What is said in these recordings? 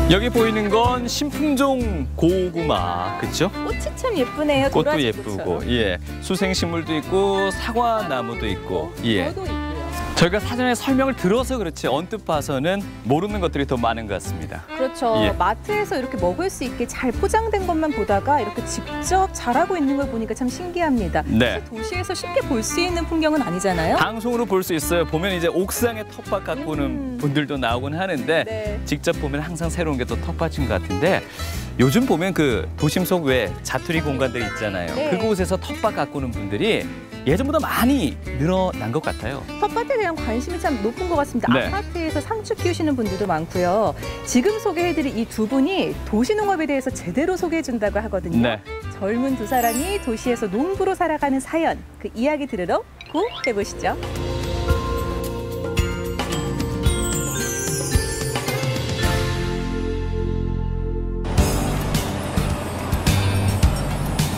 여기 보이는 건 신품종 고구마, 그렇죠? 꽃이 참 예쁘네요. 꽃도 예쁘고, 예, 수생식물도 있고 사과나무도 있고, 예. 저도 있고요. 저희가 사전에 설명을 들어서 그렇지 언뜻 봐서는 모르는 것들이 더 많은 것 같습니다. 그렇죠. 예. 마트에서 이렇게 먹을 수 있게 잘 포장된 것만 보다가 이렇게 직접 자라고 있는 걸 보니까 참 신기합니다. 네. 사실 도시에서 쉽게 볼 수 있는 풍경은 아니잖아요. 방송으로 볼 수 있어요. 보면 이제 옥상에 텃밭 가꾸는 분들도 나오곤 하는데 네. 직접 보면 항상 새로운 게 또 텃밭인 것 같은데 요즘 보면 그 도심 속 외 자투리 공간들 있잖아요. 네. 그곳에서 텃밭 가꾸는 분들이 예전보다 많이 늘어난 것 같아요. 텃밭에 대한 관심이 참 높은 것 같습니다. 네. 아파트에서 상추 키우시는 분들도 많고요. 지금 소개해드릴 이 두 분이 도시농업에 대해서 제대로 소개해준다고 하거든요. 네. 젊은 두 사람이 도시에서 농부로 살아가는 사연, 그 이야기 들으러 고 해보시죠.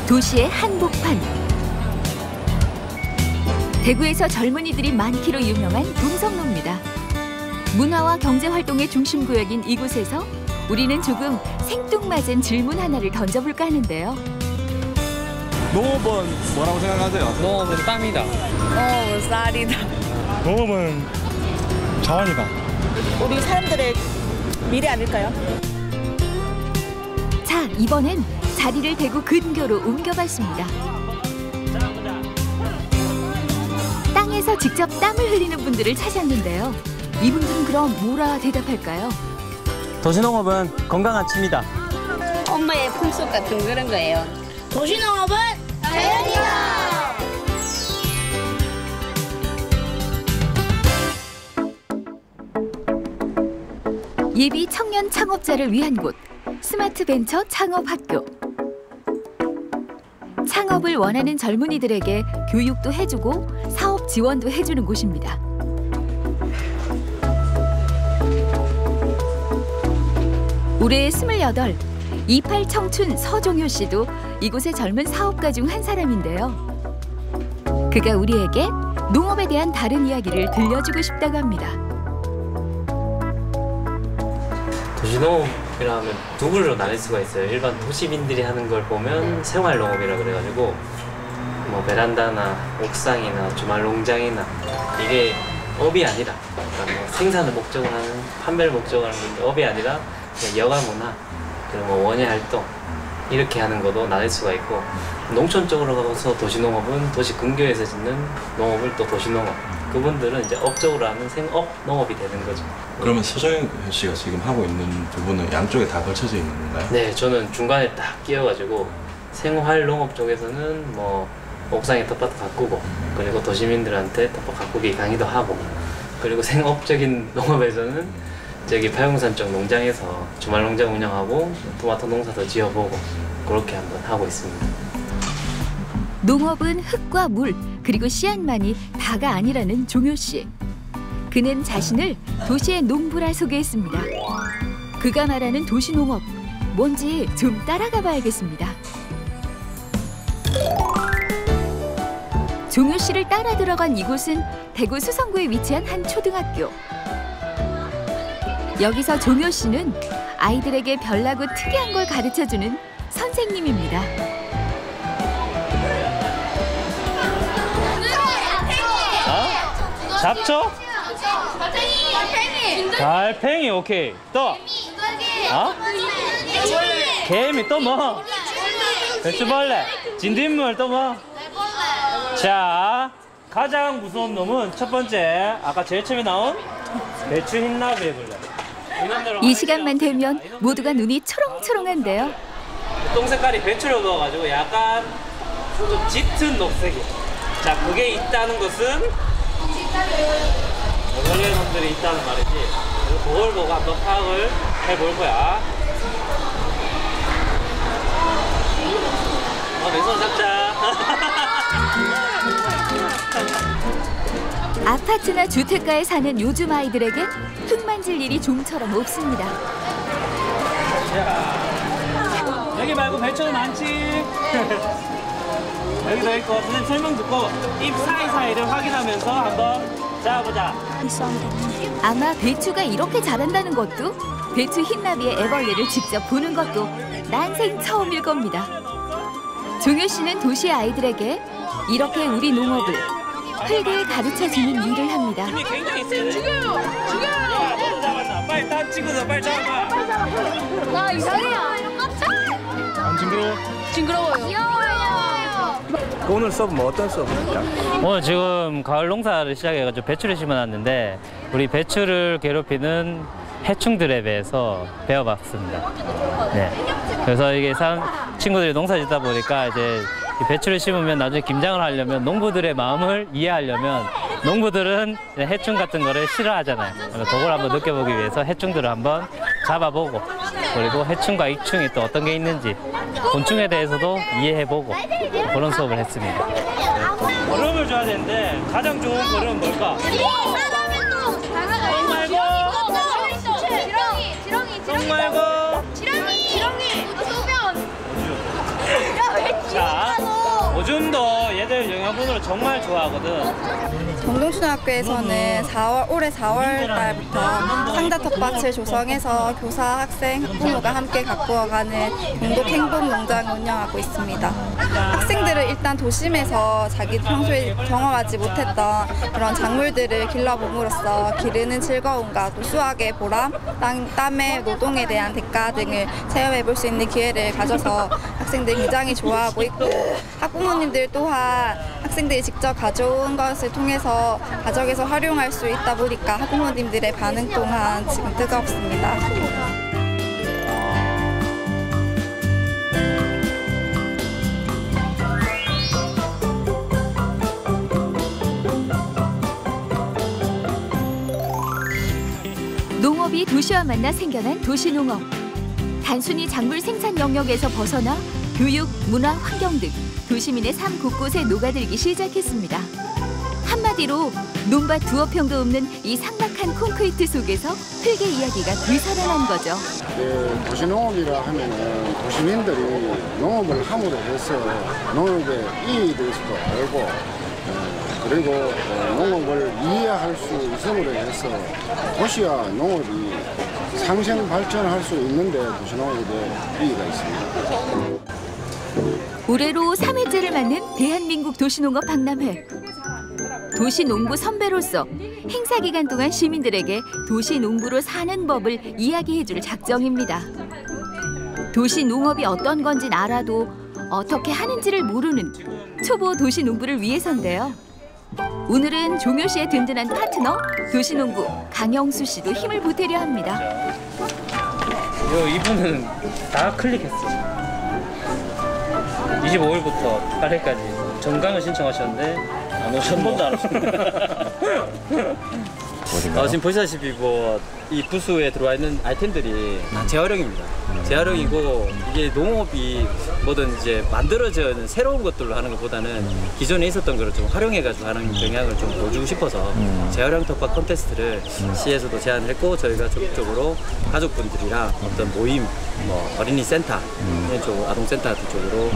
도시의 한복판. 대구에서 젊은이들이 많기로 유명한 동성로입니다. 문화와 경제활동의 중심구역인 이곳에서 우리는 조금 생뚱맞은 질문 하나를 던져볼까 하는데요. 농업은 뭐라고 생각하세요? 농업은 땀이다. 농업은 쌀이다. 농업은 자원이다. 우리 사람들의 미래 아닐까요? 자, 이번엔 자리를 대구 근교로 옮겨봤습니다. 땅에서 직접 땀을 흘리는 분들을 찾았는데요. 이분들은 그럼 뭐라 대답할까요? 도시농업은 건강한 취미다. 엄마의 품속 같은 그런 거예요. 도시농업은 자연이다. 예비 청년 창업자를 위한 곳, 스마트 벤처 창업학교. 창업을 원하는 젊은이들에게 교육도 해주고 사업 지원도 해주는 곳입니다. 올해 28, 28 청춘 서종효 씨도 이곳의 젊은 사업가 중 한 사람인데요. 그가 우리에게 농업에 대한 다른 이야기를 들려주고 싶다고 합니다. 도시농업이라 하면 두 부류로 나뉠 수가 있어요. 일반 도시민들이 하는 걸 보면 생활농업이라 그래가지고 뭐 베란다나 옥상이나 주말 농장이나 이게 업이 아니라 그러니까 뭐 생산을 목적으로 하는 판매를 목적으로 하는 게 업이 아니라 그냥 여가 문화 그리고 뭐 원예 활동 이렇게 하는 것도 나뉠 수가 있고 농촌 쪽으로 가서 도시농업은 도시 근교에서 짓는 농업을 또 도시농업 그분들은 이제 업적으로 하는 생업 농업이 되는 거죠. 그러면 서정현 씨가 지금 하고 있는 부분은 양쪽에 다 걸쳐져 있는 건가요? 네, 저는 중간에 딱 끼어가지고 생활 농업 쪽에서는 뭐 옥상에 텃밭 가꾸고 그리고 도시민들한테 텃밭 가꾸기 강의도 하고 그리고 생업적인 농업에서는 저기 파용산 쪽 농장에서 주말 농장 운영하고 토마토 농사도 지어보고 그렇게 한번 하고 있습니다. 농업은 흙과 물, 그리고 씨앗만이 다가 아니라는 종효 씨. 그는 자신을 도시의 농부라 소개했습니다. 그가 말하는 도시농업, 뭔지 좀 따라가 봐야겠습니다. 종효 씨를 따라 들어간 이곳은 대구 수성구에 위치한 한 초등학교. 여기서 종효 씨는 아이들에게 별나고 특이한 걸 가르쳐주는 선생님입니다. 잡초? 달팽이 오케이. 또? 개미 또 뭐? 배추벌레. 진딧물 또 뭐? 자, 가장 무서운 놈은 첫 번째 아까 제일 처음에 나온 배추 흰나비 해볼래. 이 시간만 되면 모두가 눈이 초롱초롱한데요. 똥 색깔이 배추를 넣어가지고 약간 좀 짙은 녹색이에요. 자, 그게 있다는 것은 어걸리는 놈들이 있다는 말이지. 그걸 보고 한번 파악을 해볼 거야. 왼손 잡자. 아파트나 주택가에 사는 요즘 아이들에게 흙 만질 일이 좀처럼 없습니다. 자, 여기 말고 배추는 많지? 여기도 있고 선생님 설명 듣고 잎 사이사이를 확인하면서 한번 잡아보자. 아마 배추가 이렇게 자란다는 것도 배추 흰나비의 애벌레를 직접 보는 것도 난생 처음일 겁니다. 종효 씨는 도시 아이들에게 이렇게 우리 농업을 흙을 가르쳐주는 일을 합니다. 굉장히 세네. 죽여요! 잡았나? 빨리 다 찍어서 빨리 잡아. 나 이상해요. 안 징그러워? 징그러워요. 귀여워요. 오늘 수업은 뭐 어떤 수업입니까? 오늘 지금 가을 농사를 시작해가지고 배추를 심어놨는데 우리 배추를 괴롭히는 해충들에 대해서 배워봤습니다. 네. 그래서 이게 친구들이 농사 짓다 보니까 이제 이 배추를 심으면 나중에 김장을 하려면 농부들의 마음을 이해하려면 농부들은 해충 같은 거를 싫어하잖아요. 그래서 그걸 한번 느껴보기 위해서 해충들을 한번 잡아보고 그리고 해충과 익충이 또 어떤 게 있는지 곤충에 대해서도 이해해보고 그런 수업을 했습니다. 걸음을 줘야 되는데 가장 좋은 걸음은 뭘까? 똥 말고 자, 오줌도 얘들 영양분으로 정말 좋아하거든. 정동초등학교에서는 올해 4월 달부터 상자 텃밭을 조성해서 교사, 학생, 학부모가 함께 가꾸어가는 공동 행복 농장을 운영하고 있습니다. 학생들은 일단 도심에서 자기 평소에 경험하지 못했던 그런 작물들을 길러봄으로써 기르는 즐거움과 또 수확의 보람, 땀의 노동에 대한 대가 등을 체험해 볼 수 있는 기회를 가져서 학생들이 굉장히 좋아하고 있고 학부모님들 또한 학생들이 직접 가져온 것을 통해서 가정에서 활용할 수 있다 보니까 학부모님들의 반응 또한 지금 뜨겁습니다. 농업이 도시와 만나 생겨난 도시농업. 단순히 작물 생산 영역에서 벗어나 교육, 문화, 환경 등 도시민의 삶 곳곳에 녹아들기 시작했습니다. 한마디로 논밭 두어 평도 없는 이 삭막한 콘크리트 속에서 흙의 이야기가 되살아난 거죠. 도시농업이라 하면은 도시민들이 농업을 함으로 해서 농업에 이익이 될 수도 알고 그리고 농업을 이해할 수 있음으로 해서 도시와 농업이 상생 발전할 수 있는데 도시농업에 이익이 있습니다. 올해로 3회째를 맞는 대한민국 도시농업 박람회. 도시농부 선배로서 행사 기간 동안 시민들에게 도시농부로 사는 법을 이야기해줄 작정입니다. 도시농업이 어떤 건진 알아도 어떻게 하는지를 모르는 초보 도시농부를 위해서인데요. 오늘은 종효 씨의 든든한 파트너 도시농부 강영수 씨도 힘을 보태려 합니다. 이분은 다 클릭했어. 25일부터 8일까지 정강을 신청하셨는데 안 오셨네. 한 번도 안 오셨네. 지금 보시다시피 이 부스에 들어와 있는 아이템들이 다 재활용입니다. 재활용이고 이게 농업이 뭐든 이제 만들어져 있는 새로운 것들로 하는 것보다는 기존에 있었던 거를 좀 활용해가지고 하는 경향을 좀 보여주고 싶어서 재활용 텃밭 콘테스트를 시에서도 제안을 했고 저희가 적극적으로 가족분들이랑 어떤 모임, 어린이 센터, 아동센터 쪽으로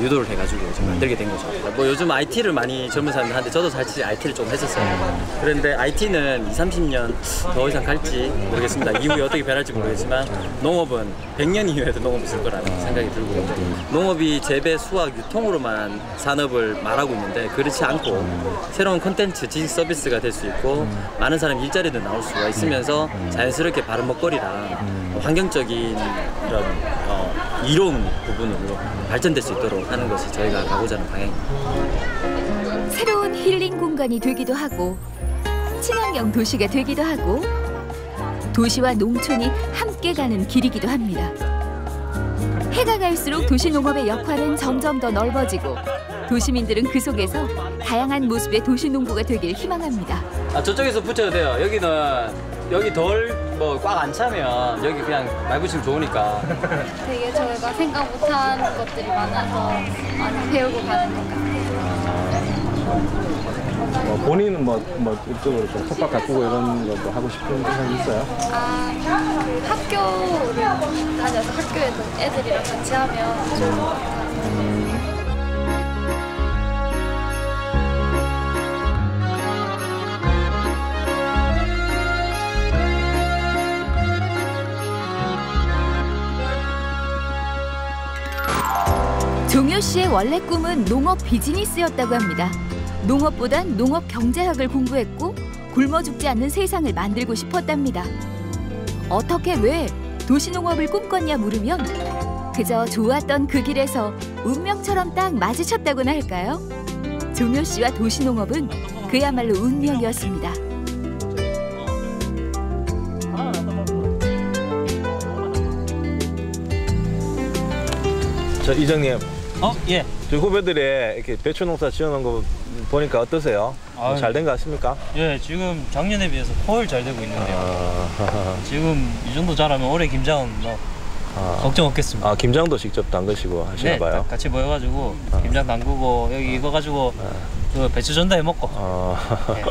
유도를 해가지고 좀 만들게 된 거죠. 요즘 IT를 많이 젊은 사람들 하는데 저도 사실 IT를 좀 했었어요. 그런데 IT는 20-30년 더 이상 갈지 모르겠습니다. 이후에 어떻게 변할지 모르겠지만 농업은 100년 이후에도 농업이 있을 거라는 생각이 들고 농업이 재배, 수확, 유통으로만 산업을 말하고 있는데 그렇지 않고 새로운 콘텐츠, 지식 서비스가 될 수 있고 많은 사람 일자리도 나올 수가 있으면서 자연스럽게 바른 먹거리랑 환경적인 이런 이로운 부분으로 발전될 수 있도록 하는 것이 저희가 가고자 하는 방향입니다. 새로운 힐링 공간이 되기도 하고 친환경 도시가 되기도 하고 도시와 농촌이 함께 가는 길이기도 합니다. 해가 갈수록 도시농업의 역할은 점점 더 넓어지고 도시민들은 그 속에서 다양한 모습의 도시농부가 되길 희망합니다. 저쪽에서 붙여도 돼요. 여기 덜 꽉 안 차면 여기 그냥 말 붙이면 좋으니까. 되게 저희가 생각 못한 것들이 많아서 많이 배우고 가는 것 같아요. 본인은 이쪽으로 좀 텃밭 가꾸고 이런 것도 하고 싶은 생각이 있어요? 학교를 다녀서 학교에도 애들이랑 같이 하면 좋을 것 같아요. 종효 씨의 원래 꿈은 농업 비즈니스였다고 합니다. 농업보단 농업 경제학을 공부했고 굶어 죽지 않는 세상을 만들고 싶었답니다. 어떻게 왜 도시농업을 꿈꿨냐 물으면 그저 좋았던 그 길에서 운명처럼 딱 마주쳤다고나 할까요? 종효 씨와 도시농업은 그야말로 운명이었습니다. 저 이장님. 예. 저희 후배들이 이렇게 배추 농사 지어놓은 거 보니까 어떠세요? 잘 된 것 같습니까? 예, 지금 작년에 비해서 훨 잘 되고 있는데요. 지금 이 정도 잘하면 올해 김장은 뭐 걱정 없겠습니다. 김장도 직접 담그시고 하시나 봐요? 네, 같이 모여가지고 김장 담그고 여기 이거 가지고 그 배추 전도 해먹고 네.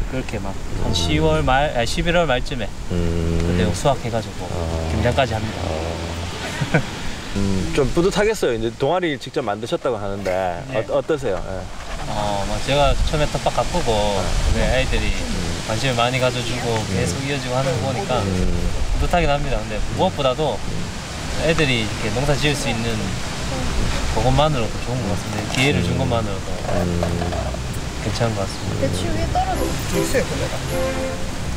그렇게 막 한 10월 말, 11월 말쯤에 그때 수확해가지고 김장까지 합니다. 좀 뿌듯하겠어요. 이제 동아리 직접 만드셨다고 하는데 네. 어떠세요? 막 제가 처음에 텃밭 가꾸고 아이들이 관심을 많이 가져주고 계속 이어지고 하는 거 보니까 뿌듯하긴 합니다. 근데 무엇보다도 애들이 이렇게 농사 지을 수 있는 그것만으로도 좋은 것 같습니다. 기회를 준 것만으로도 괜찮은 것 같습니다. 배추 위에 떨어져 있어요,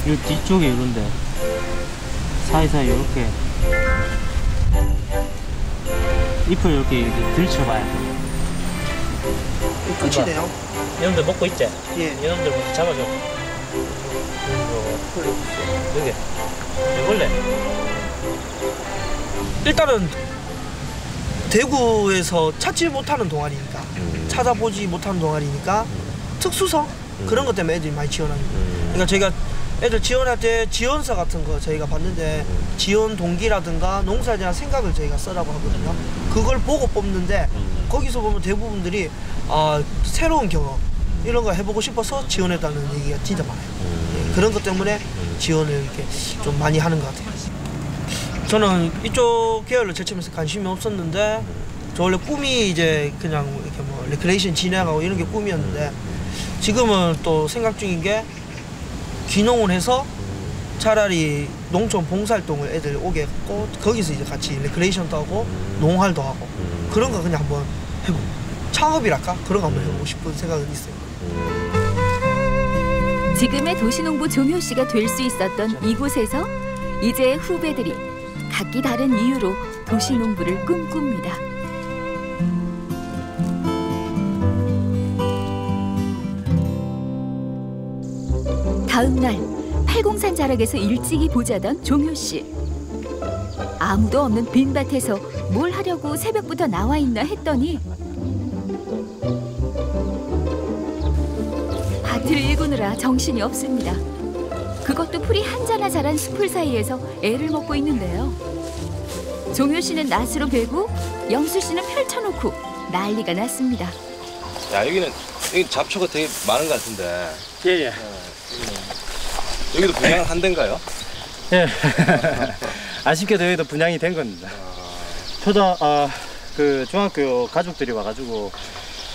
이 뒤쪽에 이런데 사이사이 이렇게 잎을 이렇게 들쳐봐야 돼. 끝이네요. 이놈들 먹고 있지? 예. 이놈들 먼저 잡아줘. 여기. 해볼래? 일단은 대구에서 찾지 못하는 동아리니까 찾아보지 못하는 동아리니까 특수성 그런 것 때문에 애들이 많이 지원합니다. 그러니까 저희가 애들 지원할 때 지원서 같은 거 저희가 봤는데 지원 동기라든가 농사에 대한 생각을 저희가 쓰라고 하거든요. 그걸 보고 뽑는데 거기서 보면 대부분들이 새로운 경험 이런 거 해보고 싶어서 지원했다는 얘기가 진짜 많아요. 예, 그런 것 때문에 지원을 이렇게 좀 많이 하는 것 같아요. 저는 이쪽 계열로 제일 처음에 관심이 없었는데 저 원래 꿈이 이제 그냥 이렇게 뭐 레크레이션 진행하고 이런 게 꿈이었는데 지금은 또 생각 중인 게 귀농을 해서 차라리 농촌 봉사활동을 애들 오게 했고 거기서 이제 같이 레크레이션도 하고 농활도 하고 그런 거 그냥 한번 해보고 창업이랄까? 그런 거 한번 해보고 싶은 생각은 있어요. 지금의 도시농부 종효 씨가 될 수 있었던 이곳에서 이제 후배들이 각기 다른 이유로 도시농부를 꿈꿉니다. 다음 날 팔공산 자락에서 일찍이 보자던 종효 씨. 아무도 없는 빈밭에서 뭘 하려고 새벽부터 나와 있나 했더니 밭을 일구느라 정신이 없습니다. 그것도 풀이 한자나 자란 숲을 사이에서 애를 먹고 있는데요. 종효 씨는 낫으로 베고 영수 씨는 펼쳐놓고 난리가 났습니다. 야, 여기 잡초가 되게 많은 것 같은데. 예. 여기도 분양을 한 데인가요? 예. 아쉽게도 여기도 분양이 된 겁니다. 그 중학교 가족들이 와가지고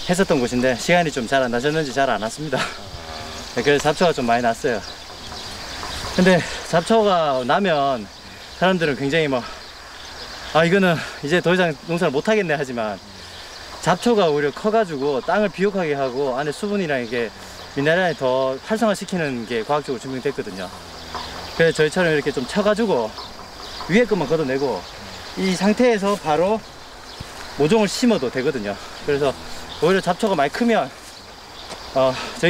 했었던 곳인데 시간이 좀 잘 안 나셨는지 잘 안 왔습니다. 그래서 잡초가 좀 많이 났어요. 근데 잡초가 나면 사람들은 굉장히 이거는 이제 더 이상 농사를 못 하겠네 하지만 잡초가 오히려 커가지고 땅을 비옥하게 하고 안에 수분이랑 이게 미네랄을 더 활성화시키는 게 과학적으로 증명됐거든요. 그래서 저희처럼 이렇게 좀 쳐가지고 위에 것만 걷어내고 이 상태에서 바로 모종을 심어도 되거든요. 그래서 오히려 잡초가 많이 크면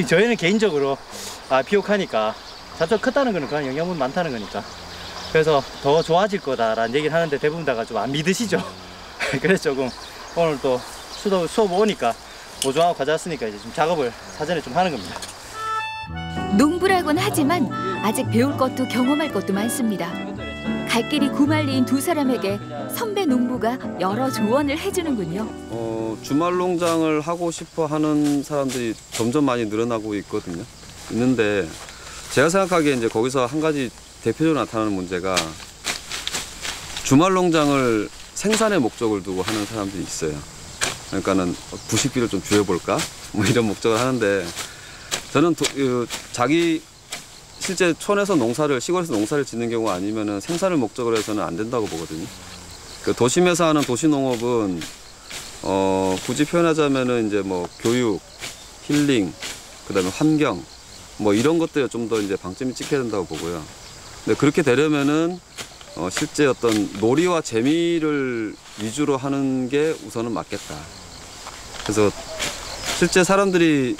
저희는 개인적으로 비옥하니까 잡초 컸다는 거는 그런 영양분 많다는 거니까 그래서 더 좋아질 거다라는 얘기를 하는데 대부분 다가 좀 안 믿으시죠. 그래서 조금 오늘 또 수업 오니까 모종하고 가져왔으니까 이제 좀 작업을 사전에 좀 하는 겁니다. 농부라고는 하지만 아직 배울 것도 경험할 것도 많습니다. 갈 길이 구말리인 두 사람에게 선배 농부가 여러 조언을 해주는군요. 주말 농장을 하고 싶어 하는 사람들이 점점 많이 늘어나고 있는데 제가 생각하기에 이제 거기서 한 가지 대표적으로 나타나는 문제가 주말 농장을 생산의 목적을 두고 하는 사람들이 있어요. 그러니까는 부식비를 좀 줄여볼까? 뭐 이런 목적을 하는데 저는 자기 실제 촌에서 시골에서 농사를 짓는 경우 아니면은 생산을 목적으로 해서는 안 된다고 보거든요. 그 도심에서 하는 도시농업은 굳이 표현하자면은 이제 뭐 교육, 힐링, 그다음에 환경, 뭐 이런 것들에 좀 더 이제 방점이 찍혀야 된다고 보고요. 근데 그렇게 되려면은 실제 어떤 놀이와 재미를 위주로 하는 게 우선은 맞겠다. 그래서 실제 사람들이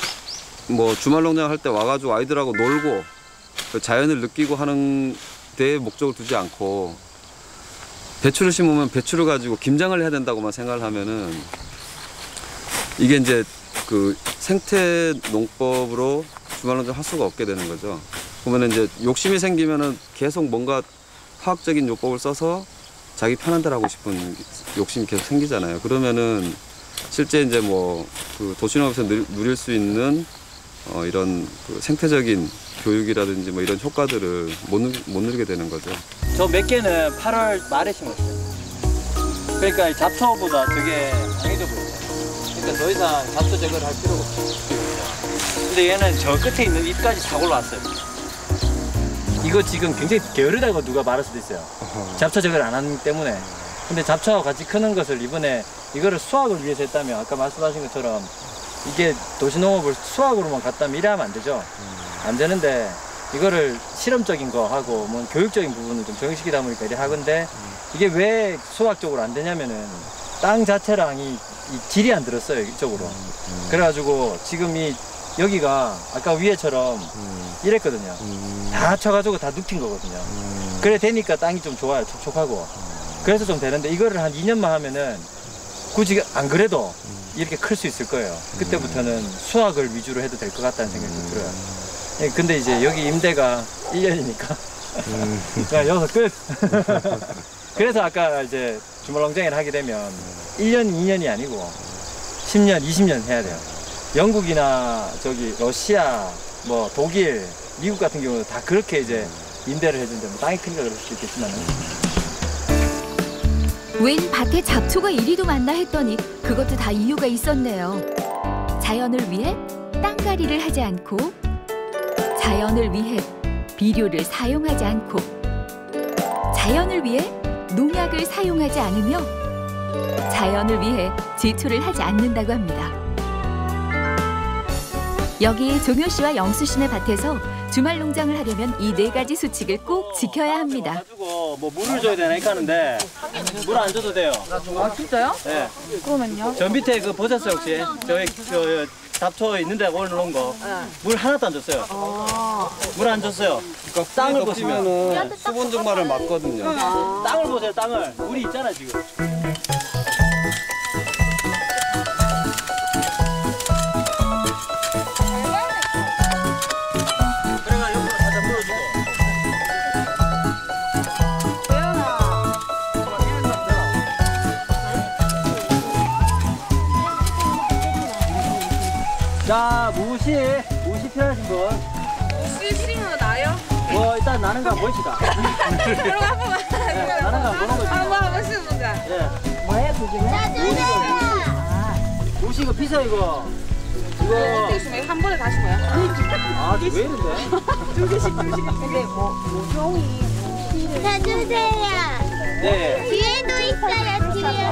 뭐 주말 농장 할 때 와가지고 아이들하고 놀고 자연을 느끼고 하는 데에 목적을 두지 않고 배추를 심으면 배추를 가지고 김장을 해야 된다고만 생각을 하면은 이게 이제 그 생태 농법으로 주말 농장을 할 수가 없게 되는 거죠. 그러면 이제 욕심이 생기면은 계속 뭔가 화학적인 요법을 써서 자기 편한 대로 하고 싶은 욕심이 계속 생기잖아요. 그러면은 실제 이제 뭐 그 도시농업에서 누릴 수 있는 이런 그 생태적인 교육이라든지 뭐 이런 효과들을 못 누리게 되는 거죠. 저 몇 개는 8월 말에 심었어요. 그러니까 잡초보다 되게 강해져 보여요. 그러니까 더 이상 잡초 제거를 할 필요가 없어요. 근데 얘는 저 끝에 있는 잎까지 다 올라왔어요. 이거 지금 굉장히 게으르다고 누가 말할 수도 있어요. 잡초 제거를 안 하기 때문에. 근데 잡초하고 같이 크는 것을 이번에 이거를 수확을 위해서 했다면 아까 말씀하신 것처럼 이게 도시농업을 수확으로만 갔다면 이래하면 안 되죠. 안 되는데 이거를 실험적인 거 하고 뭐 교육적인 부분을 좀 정식이다 보니까 이래 하건데 이게 왜 수학적으로 안 되냐면은 땅 자체랑 이 질이 안 들었어요, 이쪽으로. 그래가지고 지금 여기가 아까 위에처럼 이랬거든요. 다 쳐가지고 다 눕힌 거거든요. 그래 되니까 땅이 좀 좋아요, 촉촉하고. 그래서 좀 되는데 이거를 한 2년만 하면은 굳이 안 그래도 이렇게 클 수 있을 거예요. 그때부터는 수학을 위주로 해도 될 것 같다는 생각이 좀 들어요. 근데 이제 여기 임대가 1년이니까 그냥 여기서 끝. 그래서 아까 이제 주말농장을 하게 되면 1년, 2년이 아니고 10년, 20년 해야 돼요. 영국이나 저기 러시아, 뭐 독일, 미국 같은 경우는 다 그렇게 이제 임대를 해준다. 뭐 땅이 크니까 그럴 수도 있겠지만은. 웬 밭에 잡초가 이리도 많나 했더니 그것도 다 이유가 있었네요. 자연을 위해 땅갈이를 하지 않고 자연을 위해 비료를 사용하지 않고 자연을 위해 농약을 사용하지 않으며 자연을 위해 제초를 하지 않는다고 합니다. 여기 종효 씨와 영수 씨네 밭에서 주말 농장을 하려면 이 4가지 수칙을 꼭 지켜야 합니다. 가지고 뭐 물을 줘야 되나 하는데 물 안 줘도 돼요. 아 진짜요? 네. 그러면요? 저 밑에 그 보셨어요 혹시? 저 잡초 있는데 올려놓은 거. 물 하나도 안 줬어요. 물 안 줬어요. 그러니까 땅을 보시면은 수분 증발을 막거든요. 땅을 보세요, 땅을. 물이 있잖아 지금. 자, 무시 필요하신 분? 무시 심으면 나요? 뭐 일단 나는 거 보입시다. 그럼 한번 네, 나는 거 보는 거지. 한번 심어보자. 네. 뭐해 그게? 무시 이거 비싸 이거. 이거 한 번에 다 심어요? 아, 왜 이런데? 두 개씩. 근데 뭐 종이 사주세요. 네. 뒤에도 있어요, 뒤에.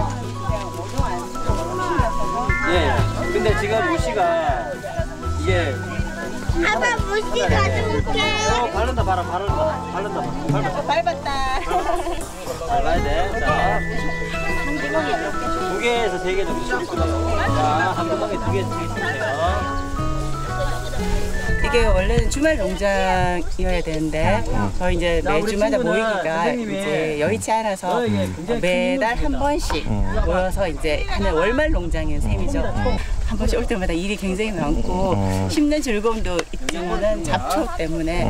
예. 근데 지금 무시가 이게 아빠 무시 가져올게. 바른다 봐라, 바른다. 밟았다. 밟아야 돼. 자, 2개에서 3개 정도 심으시고요. 자, 한 구멍에 2개 심으세요. 이게 원래는 주말 농장이어야 되는데 저희 이제 매주마다 모이기가 이제 여의치 않아서 매달 한 번씩 모여서 이제 하는 월말 농장인 셈이죠. 한 번씩 올 때마다 일이 굉장히 많고 심는 즐거움도 있지만은 잡초 때문에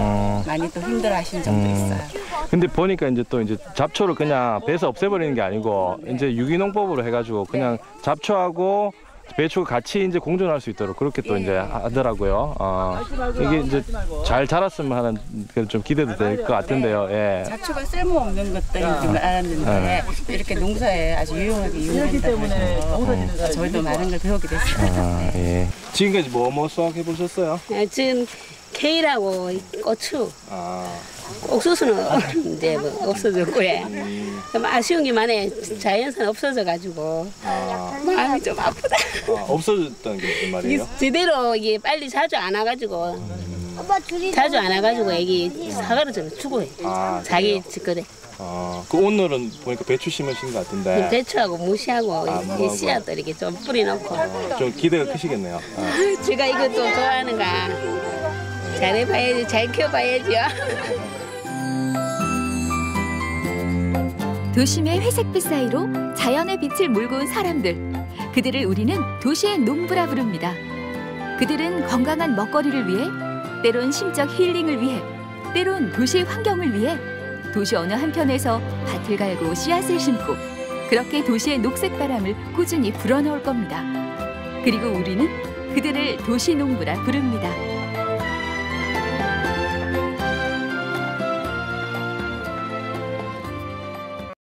많이 또 힘들어하시는 점도 있어요. 근데 보니까 이제 또 이제 잡초를 그냥 배서 없애버리는 게 아니고 이제 유기농법으로 해가지고 그냥 잡초하고 배추가 같이 이제 공존할 수 있도록 그렇게 또 이제 하더라고요. 이게 이제 잘 자랐으면 하는 좀 기대도 될 것 같은데요. 예. 잡초가 쓸모없는 것들인 줄 알았는데 이렇게 농사에 아주 유용하게 이용된다고 해서 저희도 많은 걸 배우게 됐어요. 예. 지금까지 뭐 수확해 보셨어요? 네, 지금 케일하고 고추. 옥수수는 이제 뭐 없어졌고요. 좀 아쉬운 게 많아요. 자연산 없어져가지고 마음이 좀 아프다. 없어졌다는 게 무슨 말이에요? 제대로 이게 빨리 자주 안 와가지고 자주 안 와가지고 애기 사과를 좀 주고 해. 자기 짓거래. 그 오늘은 보니까 배추 심으신 것 같은데. 배추하고 무시하고 이 씨앗도 이렇게 좀 뿌려놓고. 좀 기대가 크시겠네요. 제가 이것도 좋아하는가. 잘해봐야지, 잘 키워봐야지요. 도심의 회색빛 사이로 자연의 빛을 몰고 온 사람들. 그들을 우리는 도시의 농부라 부릅니다. 그들은 건강한 먹거리를 위해, 때론 심적 힐링을 위해, 때론 도시의 환경을 위해 도시 어느 한편에서 밭을 갈고 씨앗을 심고 그렇게 도시의 녹색 바람을 꾸준히 불어넣을 겁니다. 그리고 우리는 그들을 도시 농부라 부릅니다.